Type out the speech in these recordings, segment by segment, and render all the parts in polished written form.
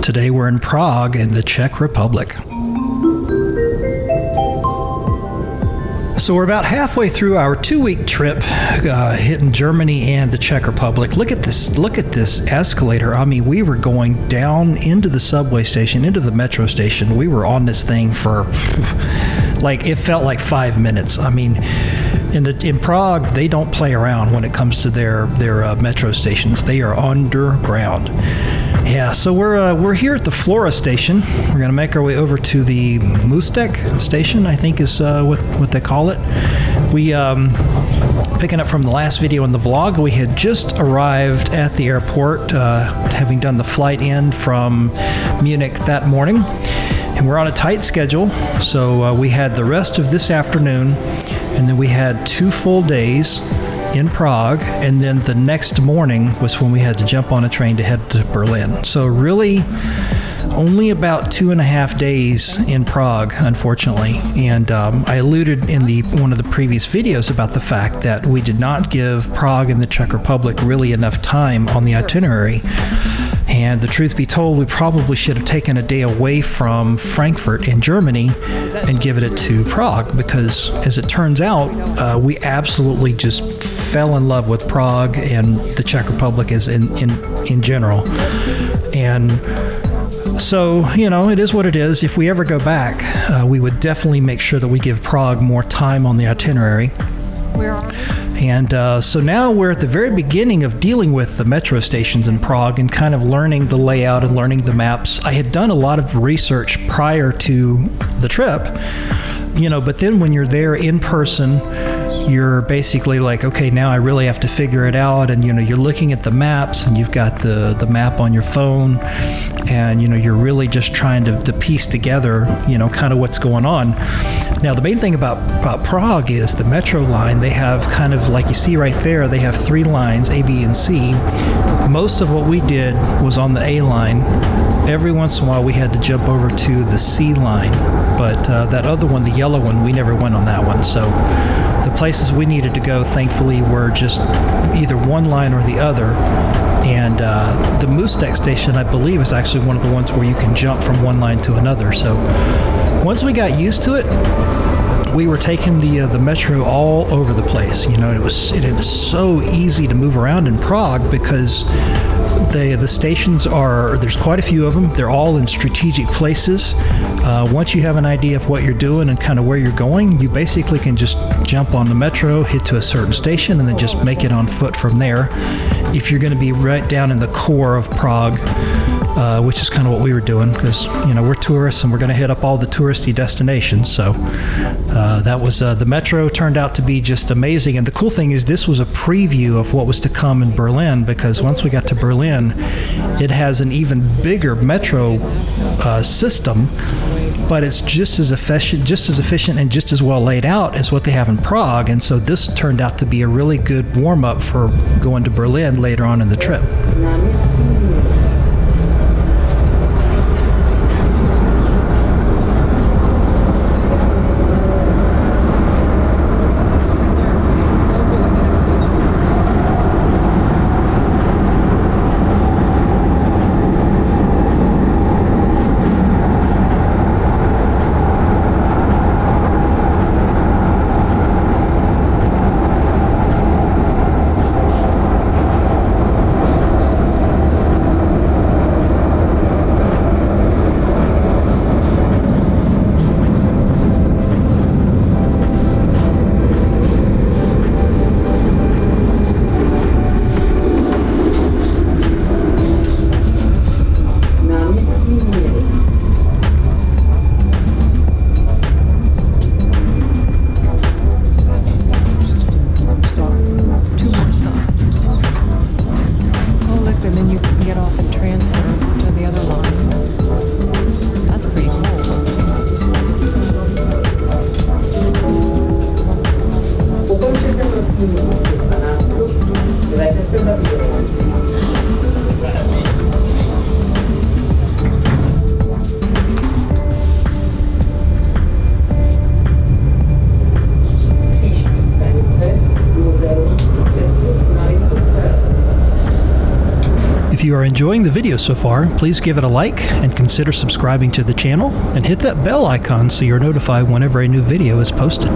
Today we're in Prague in the Czech Republic. So we're about halfway through our 2-week trip, hitting Germany and the Czech Republic. Look at this escalator. I mean, we were going down into the subway station, into the metro station. We were on this thing for, it felt like 5 minutes. I mean, in Prague, they don't play around when it comes to their metro stations. They are underground. Yeah, so we're here at the Flora station. We're going to make our way over to the Mustek station, I think is what they call it. We, picking up from the last video in the vlog, we had just arrived at the airport, having done the flight in from Munich that morning. And we're on a tight schedule, so we had the rest of this afternoon, and then we had 2 full days in Prague, and then the next morning was when we had to jump on a train to head to Berlin. So really only about 2.5 days in Prague, unfortunately. And I alluded in one of the previous videos about the fact that we did not give Prague and the Czech Republic really enough time on the itinerary. And the truth be told, we probably should have taken a day away from Frankfurt in Germany and given it to Prague, because as it turns out, we absolutely just fell in love with Prague and the Czech Republic as in general. And so, it is what it is. If we ever go back, we would definitely make sure that we give Prague more time on the itinerary. Where are we? And so now we're at the very beginning of dealing with the metro stations in Prague and kind of learning the layout and learning the maps. I had done a lot of research prior to the trip, but then when you're there in person, you're basically like, okay, now I really have to figure it out. And, you're looking at the maps, and you've got the map on your phone, and, you're really just trying to piece together, kind of what's going on. Now, the main thing about Prague is the metro line. They have kind of, like you see right there, they have 3 lines, A, B, and C. Most of what we did was on the A line. Every once in a while, we had to jump over to the C line. But that other one, the yellow one, we never went on that one. So the places we needed to go, thankfully, were just either one line or the other. And the Mustek station, I believe, is actually one of the ones where you can jump from one line to another. So once we got used to it, we were taking the metro all over the place. It was so easy to move around in Prague because the stations there's quite a few of them. They're all in strategic places. Once you have an idea of what you're doing and kind of where you're going, you basically can just jump on the metro, hit to a certain station, and then just make it on foot from there. If you're going to be right down in the core of Prague, which is kind of what we were doing, because we're tourists and we're going to hit up all the touristy destinations. So that was the metro turned out to be just amazing. And the cool thing is, this was a preview of what was to come in Berlin, because once we got to Berlin, it has an even bigger metro system, but it's just as efficient and just as well laid out as what they have in Prague. And so this turned out to be a really good warm-up for going to Berlin later on in the trip. you are enjoying the video so far, please give it a like and consider subscribing to the channel and hit that bell icon so you're notified whenever a new video is posted.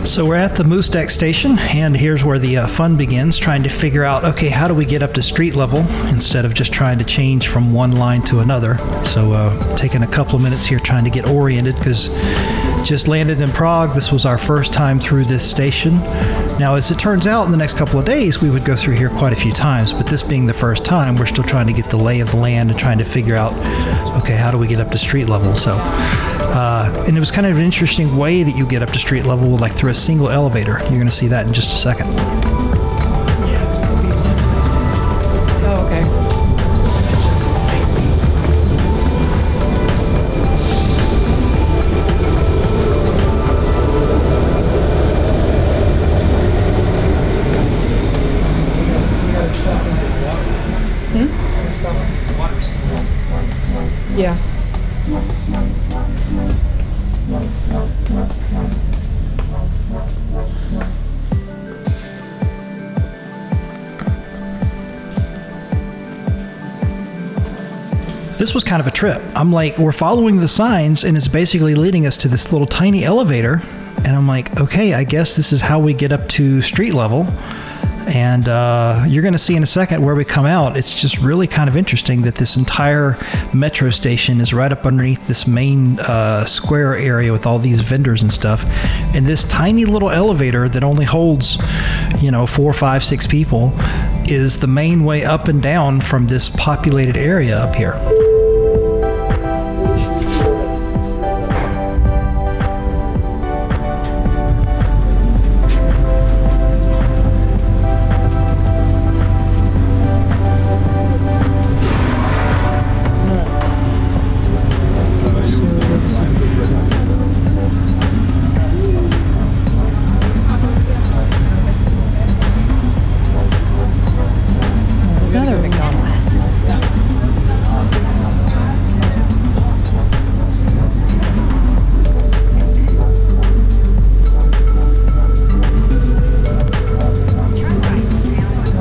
So we're at the Mustek station, and here's where the fun begins, trying to figure out, okay, how do we get up to street level instead of just trying to change from one line to another. So taking a couple of minutes here trying to get oriented, because just landed in Prague. This was our first time through this station. Now, as it turns out, in the next couple of days, we would go through here quite a few times, but this being the first time, we're still trying to get the lay of the land and trying to figure out, okay, how do we get up to street level? So, and it was kind of an interesting way that you get up to street level, like through a single elevator. You're going to see that in just a second. Oh, okay. Yeah. This was kind of a trip. I'm like, we're following the signs and it's basically leading us to this little tiny elevator. And I'm like, okay, I guess this is how we get up to street level. And you're going to see in a second where we come out. It's just really kind of interesting that this entire metro station is right up underneath this main square area with all these vendors and stuff. And this tiny little elevator that only holds, 4, 5, 6 people is the main way up and down from this populated area up here.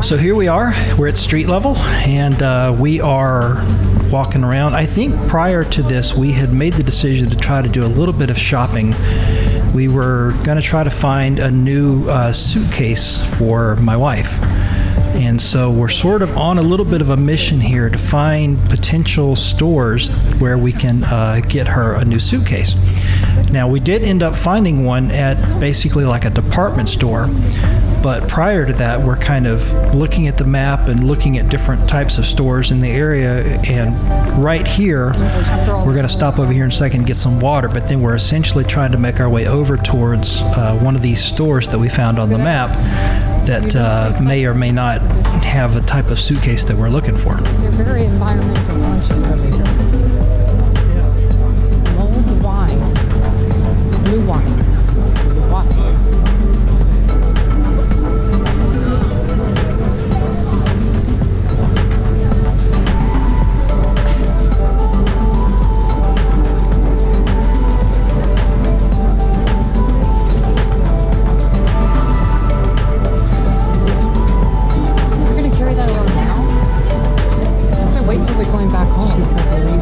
So here we are, we're at street level, and we are walking around. I think prior to this, we had made the decision to try to do a little bit of shopping. We were going to try to find a new suitcase for my wife. And so we're sort of on a little bit of a mission here to find potential stores where we can get her a new suitcase. Now, we did end up finding one at basically like a department store. But prior to that, we're kind of looking at the map and looking at different types of stores in the area. And right here, we're going to stop over here in a second and get some water. But then we're essentially trying to make our way over towards one of these stores that we found on the map that may or may not have a type of suitcase that we're looking for. You're very environmental conscious over here. Mulled wine. Blue wine. Wait till we're going back home.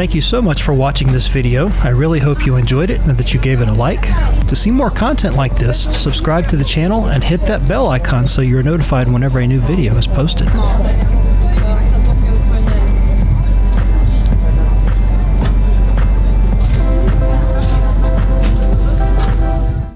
Thank you so much for watching this video. I really hope you enjoyed it and that you gave it a like. To see more content like this, subscribe to the channel and hit that bell icon so you're notified whenever a new video is posted.